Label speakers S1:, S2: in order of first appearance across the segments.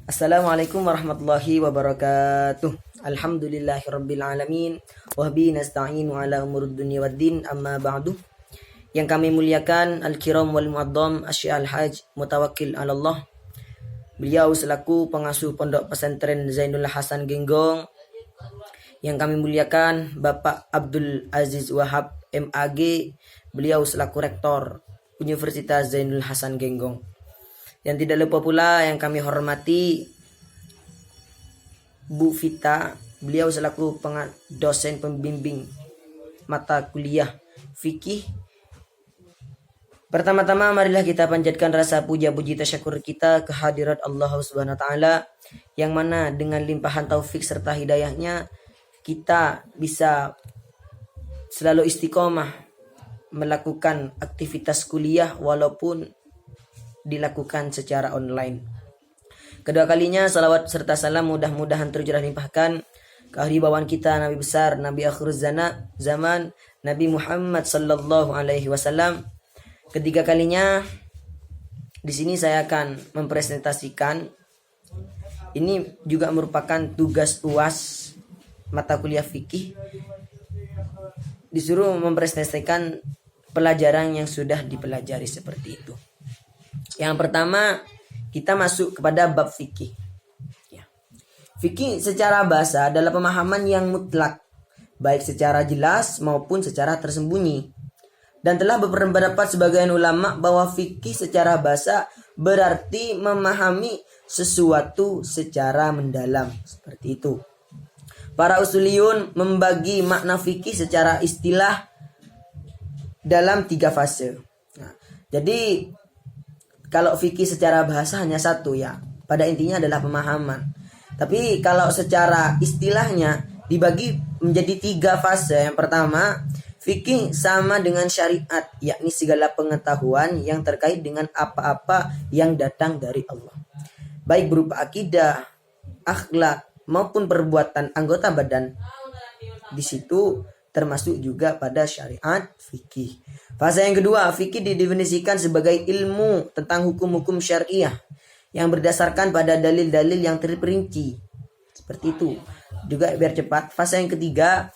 S1: Assalamualaikum warahmatullahi wabarakatuh. Alhamdulillahirabbil alamin wa bihi nasta'inu ala umurud dunya waddin amma ba'du. Yang kami muliakan al-kiram wal muaddam Asy al-Haj Mutawakkil 'ala Allah. Beliau selaku pengasuh Pondok Pesantren Zainul Hasan Genggong. Yang kami muliakan Bapak Abdul Aziz Wahab MAG. Beliau selaku rektor Universitas Zainul Hasan Genggong. Yang tidak lupa pula yang kami hormati Bu Vita, beliau selaku dosen pembimbing mata kuliah fikih. Pertama-tama marilah kita panjatkan rasa puja puji tasyakur kita kehadirat Allah Subhanahu wa taala yang mana dengan limpahan taufik serta hidayahnya kita bisa selalu istiqomah melakukan aktivitas kuliah walaupun dilakukan secara online. Kedua kalinya salawat serta salam mudah-mudahan tercurah limpahkan kehadiran kita Nabi besar, Nabi akhir zaman, Nabi Muhammad sallallahu alaihi wasallam. Ketiga kalinya di sini saya akan mempresentasikan, ini juga merupakan tugas UAS mata kuliah fikih, disuruh mempresentasikan pelajaran yang sudah dipelajari seperti itu. Yang pertama, kita masuk kepada bab fikih. Fikih secara bahasa adalah pemahaman yang mutlak, baik secara jelas maupun secara tersembunyi. Dan telah berpendapat sebagian ulama bahwa fikih secara bahasa berarti memahami sesuatu secara mendalam. Seperti itu. Para usuliyun membagi makna fikih secara istilah dalam 3 fase. Jadi kalau fikih secara bahasa hanya satu ya, pada intinya adalah pemahaman. Tapi kalau secara istilahnya dibagi menjadi 3 fase. Yang pertama, fikih sama dengan syariat, yakni segala pengetahuan yang terkait dengan apa-apa yang datang dari Allah. Baik berupa akidah, akhlak maupun perbuatan anggota badan. Di situ termasuk juga pada syariat fikih. Fase yang kedua, fikih didefinisikan sebagai ilmu tentang hukum-hukum syariah yang berdasarkan pada dalil-dalil yang terperinci. Seperti itu. Juga biar cepat. Fase yang ketiga,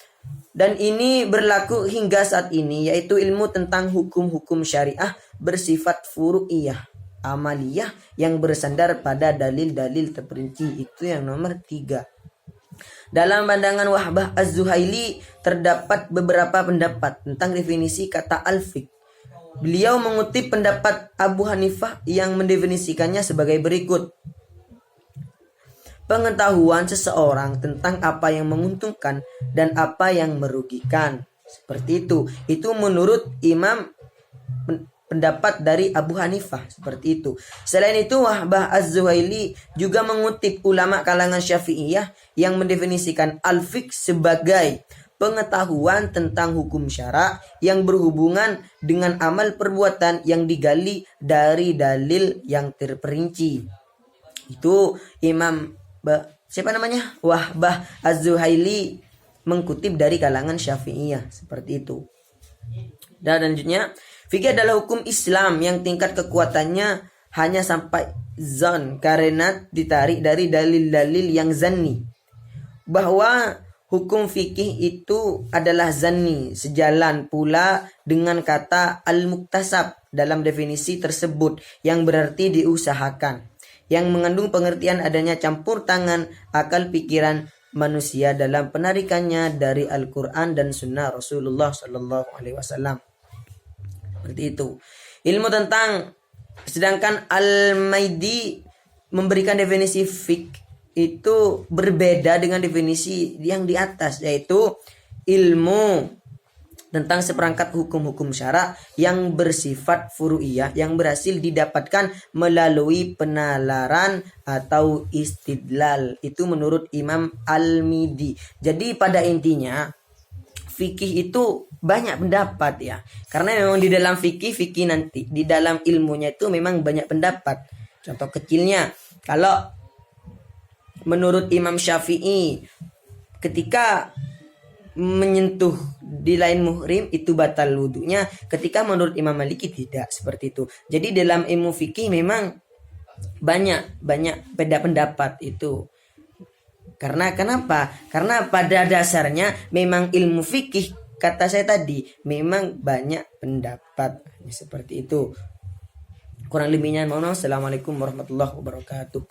S1: dan ini berlaku hingga saat ini, yaitu ilmu tentang hukum-hukum syariah bersifat furu'iyah, amaliyah yang bersandar pada dalil-dalil terperinci. Itu yang nomor 3. Dalam pandangan Wahbah Az-Zuhaili terdapat beberapa pendapat tentang definisi kata al-fiqh. Beliau mengutip pendapat Abu Hanifah yang mendefinisikannya sebagai berikut. Pengetahuan seseorang tentang apa yang menguntungkan dan apa yang merugikan. Seperti itu. Itu menurut pendapat dari Abu Hanifah, seperti itu. Selain itu, Wahbah Az-Zuhaili juga mengutip ulama kalangan Syafi'iyah yang mendefinisikan al-fiqh sebagai pengetahuan tentang hukum syara yang berhubungan dengan amal perbuatan yang digali dari dalil yang terperinci. Itu Wahbah Az-Zuhaili mengutip dari kalangan Syafi'iyah, seperti itu. Dan selanjutnya, fikih adalah hukum Islam yang tingkat kekuatannya hanya sampai zon karena ditarik dari dalil-dalil yang zanni. Bahwa hukum fikih itu adalah zanni, sejalan pula dengan kata al-muktasab dalam definisi tersebut yang berarti diusahakan, yang mengandung pengertian adanya campur tangan akal pikiran manusia dalam penarikannya dari Al-Quran dan Sunnah Rasulullah Sallallahu Alaihi Wasallam. Seperti itu. Ilmu tentang, sedangkan Al-Maidi memberikan definisi fiqh itu berbeda dengan definisi yang di atas, yaitu ilmu tentang seperangkat hukum-hukum syara yang bersifat furu'iyah yang berhasil didapatkan melalui penalaran atau istidlal. Itu menurut Imam Al-Midi. Jadi pada intinya fikih itu banyak pendapat ya. Karena memang di dalam fikih nanti di dalam ilmunya itu memang banyak pendapat. Contoh kecilnya, kalau menurut Imam Syafi'i ketika menyentuh di lain muhrim itu batal wudunya, ketika menurut Imam Maliki tidak, seperti itu. Jadi dalam ilmu fikih memang banyak beda pendapat itu. Karena kenapa? Karena pada dasarnya memang ilmu fikih, kata saya tadi, memang banyak pendapat seperti itu. Kurang lebihnya mohon maaf. Assalamualaikum warahmatullahi wabarakatuh.